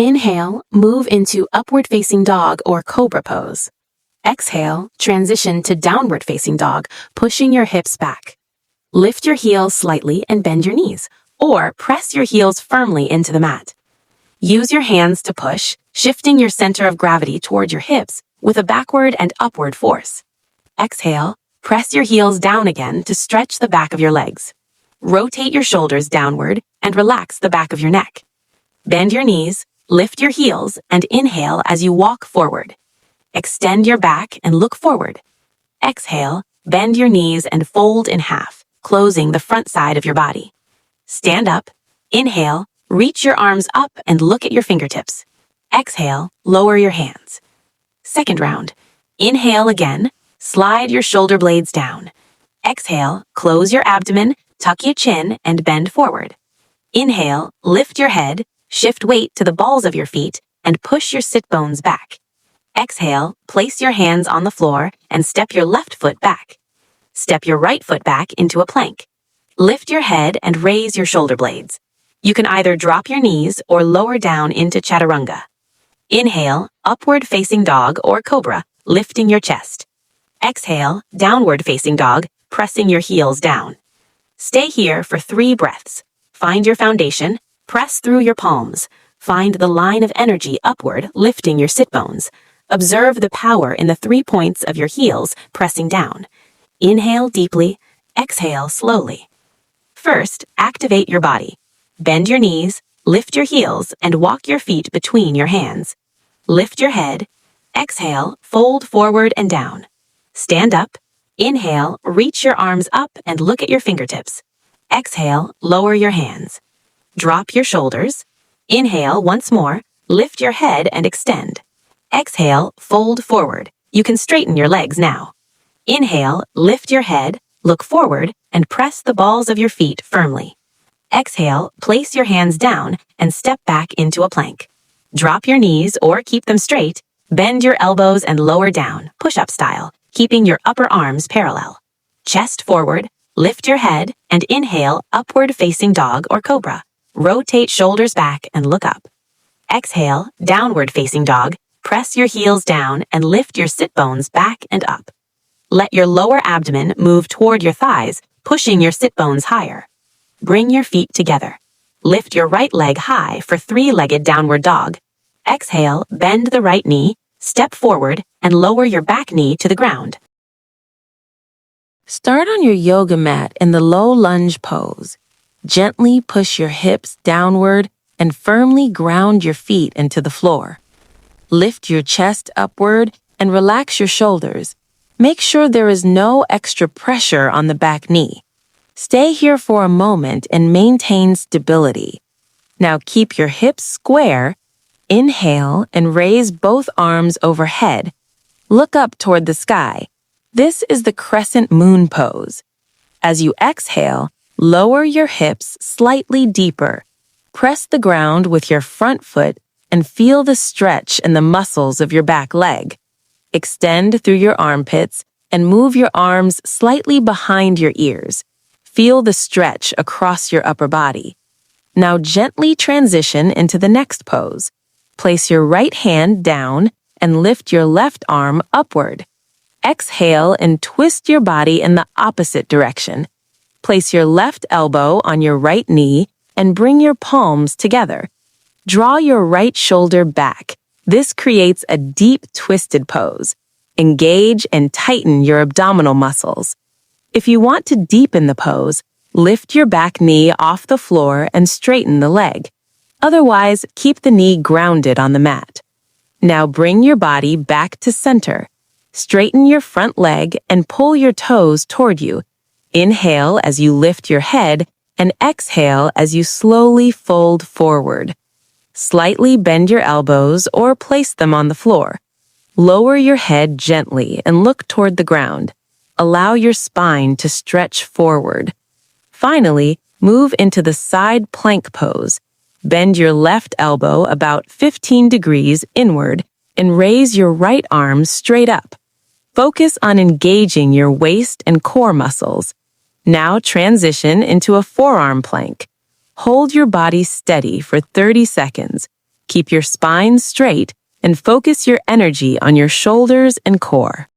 Inhale, move into upward facing dog or cobra pose. Exhale, transition to downward facing dog, pushing your hips back. Lift your heels slightly and bend your knees, or press your heels firmly into the mat. Use your hands to push, shifting your center of gravity toward your hips with a backward and upward force. Exhale, press your heels down again to stretch the back of your legs. Rotate your shoulders downward and relax the back of your neck. Bend your knees, lift your heels, and inhale as you walk forward. Extend your back and look forward. Exhale, bend your knees and fold in half, closing the front side of your body. Stand up, inhale, reach your arms up and look at your fingertips. Exhale, lower your hands. Second round. Inhale again, slide your shoulder blades down. Exhale, close your abdomen, tuck your chin, and bend forward. Inhale, lift your head, shift weight to the balls of your feet, and push your sit bones back. Exhale, place your hands on the floor and step your left foot back. Step your right foot back into a plank. Lift your head and raise your shoulder blades. You can either drop your knees or lower down into chaturanga. Inhale, upward facing dog or cobra, lifting your chest. Exhale, downward facing dog, pressing your heels down. Stay here for 3 breaths. Find your foundation, press through your palms. Find the line of energy upward, lifting your sit bones. Observe the power in the 3 points of your heels pressing down. Inhale deeply, exhale slowly. First, activate your body. Bend your knees, lift your heels, and walk your feet between your hands. Lift your head. Exhale, fold forward and down. Stand up. Inhale, reach your arms up and look at your fingertips. Exhale, lower your hands. Drop your shoulders. Inhale once more, lift your head and extend. Exhale, fold forward. You can straighten your legs now. Inhale, lift your head, look forward, and press the balls of your feet firmly. Exhale, place your hands down and step back into a plank. Drop your knees or keep them straight. Bend your elbows and lower down, push-up style, keeping your upper arms parallel. Chest forward, lift your head, and inhale, upward facing dog or cobra. Rotate shoulders back and look up. Exhale, downward facing dog. Press your heels down and lift your sit bones back and up. Let your lower abdomen move toward your thighs, pushing your sit bones higher. Bring your feet together. Lift your right leg high for 3-legged downward dog. Exhale, bend the right knee, step forward, and lower your back knee to the ground. Start on your yoga mat in the low lunge pose. Gently push your hips downward and firmly ground your feet into the floor. Lift your chest upward and relax your shoulders. Make sure there is no extra pressure on the back knee. Stay here for a moment and maintain stability. Now keep your hips square. Inhale and raise both arms overhead. Look up toward the sky. This is the crescent moon pose. As you exhale, lower your hips slightly deeper. Press the ground with your front foot and feel the stretch in the muscles of your back leg. Extend through your armpits and move your arms slightly behind your ears. Feel the stretch across your upper body. Now gently transition into the next pose. Place your right hand down and lift your left arm upward. Exhale and twist your body in the opposite direction. Place your left elbow on your right knee and bring your palms together. Draw your right shoulder back. This creates a deep twisted pose. Engage and tighten your abdominal muscles. If you want to deepen the pose, lift your back knee off the floor and straighten the leg. Otherwise, keep the knee grounded on the mat. Now bring your body back to center. Straighten your front leg and pull your toes toward you. Inhale as you lift your head and exhale as you slowly fold forward. Slightly bend your elbows or place them on the floor. Lower your head gently and look toward the ground. Allow your spine to stretch forward. Finally, move into the side plank pose. Bend your left elbow about 15 degrees inward and raise your right arm straight up. Focus on engaging your waist and core muscles. Now transition into a forearm plank. Hold your body steady for 30 seconds. Keep your spine straight and focus your energy on your shoulders and core.